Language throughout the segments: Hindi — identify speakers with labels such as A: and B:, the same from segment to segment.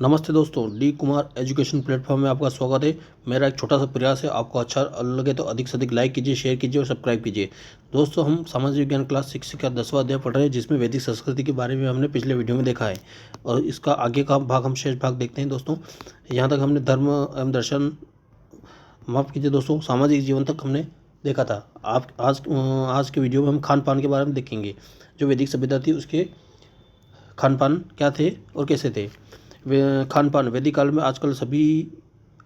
A: नमस्ते दोस्तों, डी कुमार एजुकेशन प्लेटफॉर्म में आपका स्वागत है। मेरा एक छोटा सा प्रयास है, आपको अच्छा लगे तो अधिक से अधिक लाइक कीजिए, शेयर कीजिए और सब्सक्राइब कीजिए। दोस्तों, हम सामाजिक विज्ञान क्लास 6 का 10वां अध्याय पढ़ रहे हैं, जिसमें वैदिक संस्कृति के बारे में हमने पिछले वीडियो में देखा है और इसका आगे का भाग हम शेष भाग देखते हैं। दोस्तों, यहाँ तक हमने धर्म एवं दर्शन, माफ़ कीजिए दोस्तों, सामाजिक जीवन तक हमने देखा था। आप आज के वीडियो में हम खान पान के बारे में देखेंगे। जो वैदिक सभ्यता थी उसके खान पान क्या थे और कैसे थे। खान पान वैदिक काल में आजकल सभी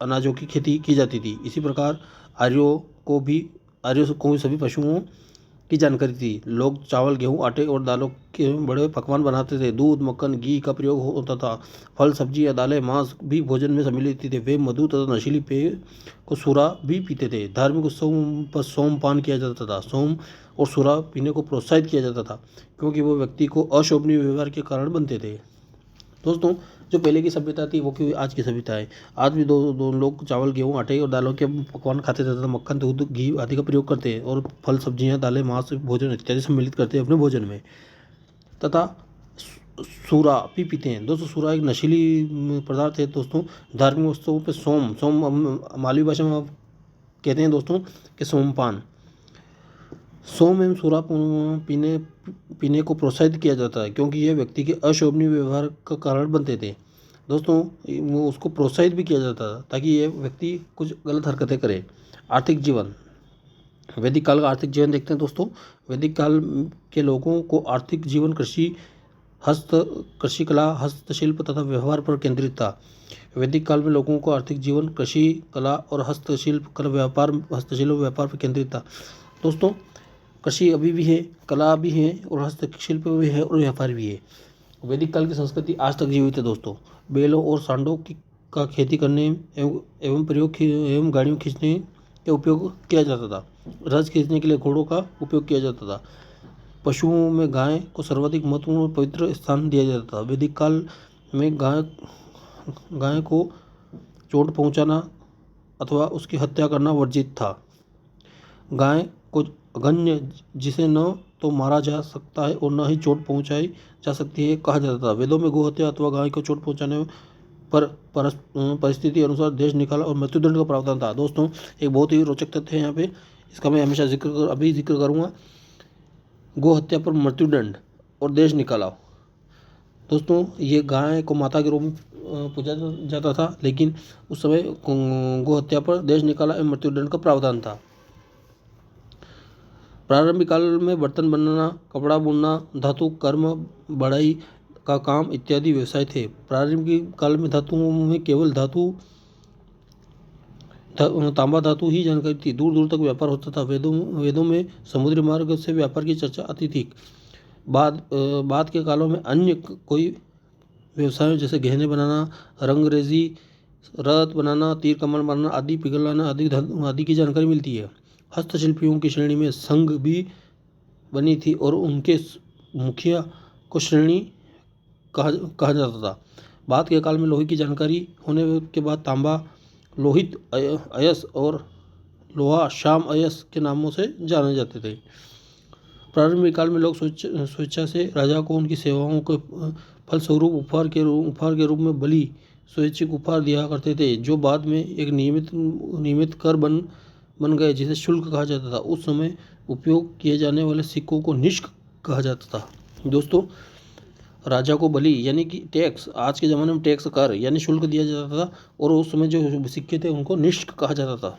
A: अनाजों की खेती की जाती थी। इसी प्रकार आर्यों को भी सभी पशुओं की जानकारी थी। लोग चावल, गेहूं, आटे और दालों के बड़े पकवान बनाते थे। दूध, मक्खन, घी का प्रयोग होता था। फल, सब्जी या दालें, मांस भी भोजन में सम्मिलित थे। वे मधु तथा नशीली पेय को सूरा भी पीते थे। धार्मिक उत्सव पर सोमपान किया जाता था। सोम और सूरा पीने को प्रोत्साहित किया जाता था, क्योंकि वो व्यक्ति को अशोभनीय व्यवहार के कारण बनते थे। दोस्तों, जो पहले की सभ्यता थी वो क्यों आज की सभ्यता है। आज भी दो लोग चावल, गेहूँ, आटे और दालों के पकवान खाते थे तथा मक्खन, दूध, घी आदि का प्रयोग करते हैं और फल, सब्जियां, दालें, मांस, भोजन इत्यादि सम्मिलित करते हैं अपने भोजन में तथा सूरा भी पीते हैं। दोस्तों, सूरा एक नशीली पदार्थ है। दोस्तों, धार्मिक उत्सवों पर सोम सोम मालवी भाषा में आप कहते हैं दोस्तों कि सोमपान, सोम एवं सूरा पीने को प्रोत्साहित किया जाता है, क्योंकि यह व्यक्ति के अशोभनीय व्यवहार का कारण बनते थे। दोस्तों, वो उसको प्रोत्साहित भी किया जाता था ताकि यह व्यक्ति कुछ गलत हरकतें करे। आर्थिक जीवन, वैदिक काल का आर्थिक जीवन देखते हैं। दोस्तों, वैदिक काल के लोगों को आर्थिक जीवन कृषि कला, हस्तशिल्प तथा व्यवहार पर केंद्रित था। वैदिक काल में लोगों को आर्थिक जीवन कृषि कला और हस्तशिल्प व्यापार पर केंद्रित था। दोस्तों, कृषि अभी भी है, कला भी है और हस्तशिल्प भी है और व्यापार भी है। वैदिक काल की संस्कृति आज तक जीवित है। दोस्तों, बैलों और सांडों का खेती करने एवं गाड़ियों खींचने के उपयोग किया जाता था। रथ खींचने के लिए घोड़ों का उपयोग किया जाता था। पशुओं में गाय को सर्वाधिक महत्वपूर्ण और पवित्र स्थान दिया जाता था। वैदिक काल में गाय को चोट पहुंचाना अथवा उसकी हत्या करना वर्जित था। गाय को अगन्य, जिसे न तो मारा जा सकता है और न ही चोट पहुंचाई जा सकती है, कहा जाता था। वेदों में गोहत्या अथवा गाय को चोट पहुंचाने पर परिस्थिति अनुसार देश निकाला और मृत्युदंड का प्रावधान था। दोस्तों, एक बहुत ही रोचक तथ्य है यहाँ पे, इसका मैं हमेशा जिक्र करूँगा। गोहत्या पर मृत्युदंड और देश निकाला। दोस्तों, ये गाय को माता के रूप में पूजा जाता था, लेकिन उस समय गोहत्या पर देश निकाला एवं मृत्युदंड का प्रावधान था। प्रारंभिक काल में बर्तन बनाना, कपड़ा बुनना, धातु कर्म, बढ़ई का काम इत्यादि व्यवसाय थे। प्रारंभिक काल में धातुओं में केवल तांबा धातु ही जानकारी थी। दूर दूर तक व्यापार होता था। वेदों में समुद्री मार्ग से व्यापार की चर्चा आती थी। बाद के कालों में अन्य कोई व्यवसायों जैसे गहने बनाना, रंगरेजी, रथ बनाना, तीर कमान बनाना आदि पिघलाना आदि की जानकारी मिलती है। हस्तशिल्पियों की श्रेणी में संघ भी बनी थी और उनके मुखिया को श्रेणी कहा जाता था। बाद के काल में लोहे की जानकारी होने के बाद तांबा, लोहित अयस और लोहा श्याम अयस के नामों से जाने जाते थे। प्रारंभिक काल में लोग स्वेच्छा से राजा को उनकी सेवाओं के फलस्वरूप उपहार के रूप में बलि स्वैच्छिक उपहार दिया करते थे, जो बाद में एक नियमित कर बन गए, जिसे शुल्क कहा जाता था। उस समय उपयोग किए जाने वाले सिक्कों को निष्क कहा जाता था। दोस्तों, राजा को बलि यानी कि टैक्स, आज के ज़माने में टैक्स, कर यानी शुल्क दिया जाता था और उस समय जो सिक्के थे उनको निष्क कहा जाता था।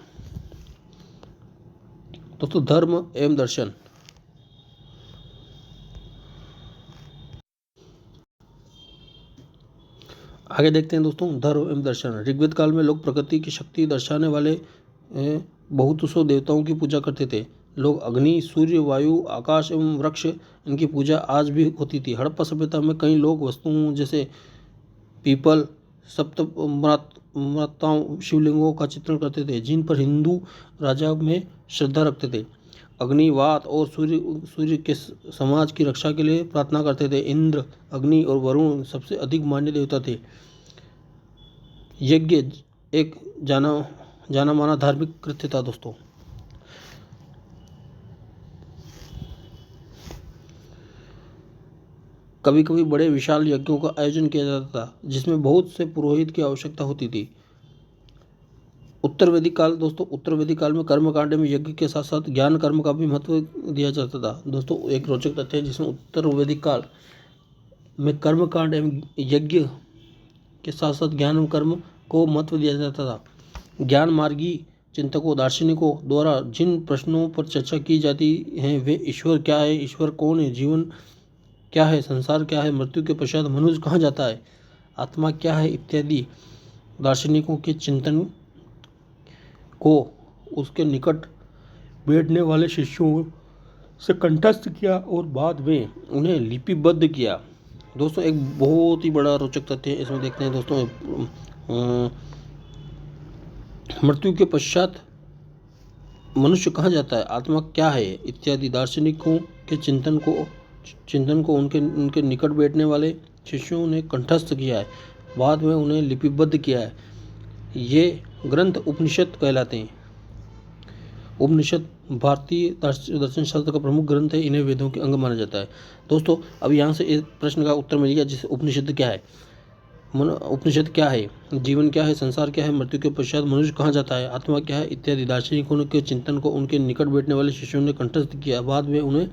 A: दोस्तों, धर्म एवं दर्शन, आगे देखते हैं। दोस्तों, धर्म एवं दर्शन, ऋग्वेद काल में लोग प्रकृति की शक्ति दर्शाने वाले बहुतसो देवताओं की पूजा करते थे। लोग अग्नि, सूर्य, वायु, आकाश एवं वृक्ष, इनकी पूजा आज भी होती थी। हड़प्पा सभ्यता में कई लोग वस्तुओं जैसे पीपल, सप्त माताओं, शिवलिंगों का चित्रण करते थे, जिन पर हिंदू राजा में श्रद्धा रखते थे। अग्नि, वात और सूर्य के समाज की रक्षा के लिए प्रार्थना करते थे। इंद्र, अग्नि और वरुण सबसे अधिक मान्य देवता थे। यज्ञ एक जाना माना धार्मिक कृत्य था। दोस्तों, कभी कभी बड़े विशाल यज्ञों का आयोजन किया जाता था जिसमें बहुत से पुरोहित की आवश्यकता होती थी। उत्तर वैदिक काल दोस्तों, उत्तर वैदिक काल में कर्मकांड में यज्ञ के साथ साथ ज्ञान कर्म का भी महत्व दिया जाता था। दोस्तों एक रोचक तथ्य है जिसमें उत्तर वैदिक काल में कर्मकांड एवं यज्ञ के साथ साथ ज्ञान कर्म को महत्व दिया जाता था। ज्ञान मार्गी चिंतकों दार्शनिकों द्वारा जिन प्रश्नों पर चर्चा की जाती है वे ईश्वर क्या है, ईश्वर कौन है, जीवन क्या है, संसार क्या है, मृत्यु के पश्चात मनुष्य कहाँ जाता है, आत्मा क्या है इत्यादि दार्शनिकों के चिंतन को उसके निकट बैठने वाले शिष्यों से कंठस्थ किया और बाद में उन्हें लिपिबद्ध किया। दोस्तों एक बहुत ही बड़ा रोचक तथ्य है इसमें देखते हैं दोस्तों, मृत्यु के पश्चात मनुष्य कहाँ जाता है, आत्मा क्या है इत्यादि दार्शनिकों के चिंतन को उनके निकट बैठने वाले शिष्यों ने कंठस्थ किया है, बाद में उन्हें लिपिबद्ध किया है। ये ग्रंथ उपनिषद कहलाते हैं। उपनिषद भारतीय दर्शन शास्त्र का प्रमुख ग्रंथ है, इन्हें वेदों के अंग माना जाता है। दोस्तों अब यहाँ से इस प्रश्न का उत्तर मिल गया, जिसे उपनिषद क्या है, उपनिषद क्या है, जीवन क्या है, संसार क्या है, मृत्यु के पश्चात मनुष्य कहाँ जाता है, आत्मा क्या है इत्यादि दार्शनिकों के चिंतन को उनके निकट बैठने वाले शिष्यों ने कंठस्थ किया, बाद में उन्हें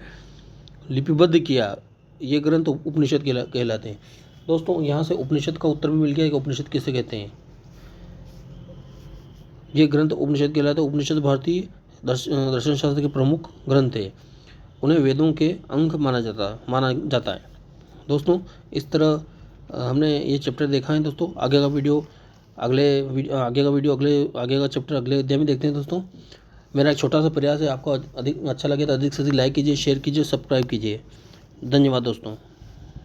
A: लिपिबद्ध किया। ये ग्रंथ उपनिषद कहलाते हैं। दोस्तों यहाँ से उपनिषद का उत्तर भी मिल गया कि उपनिषद किसे कहते हैं। ये ग्रंथ उपनिषद कहलाते हैं। उपनिषद भारतीय दर्शन शास्त्र के प्रमुख ग्रंथ है, उन्हें वेदों के अंग माना जाता है। दोस्तों इस तरह हमने ये चैप्टर देखा है। दोस्तों आगे का चैप्टर अगले अध्याय में देखते हैं। दोस्तों मेरा एक छोटा सा प्रयास है, आपको अधिक अच्छा लगे तो अधिक से अधिक लाइक कीजिए, शेयर कीजिए, सब्सक्राइब कीजिए। धन्यवाद दोस्तों।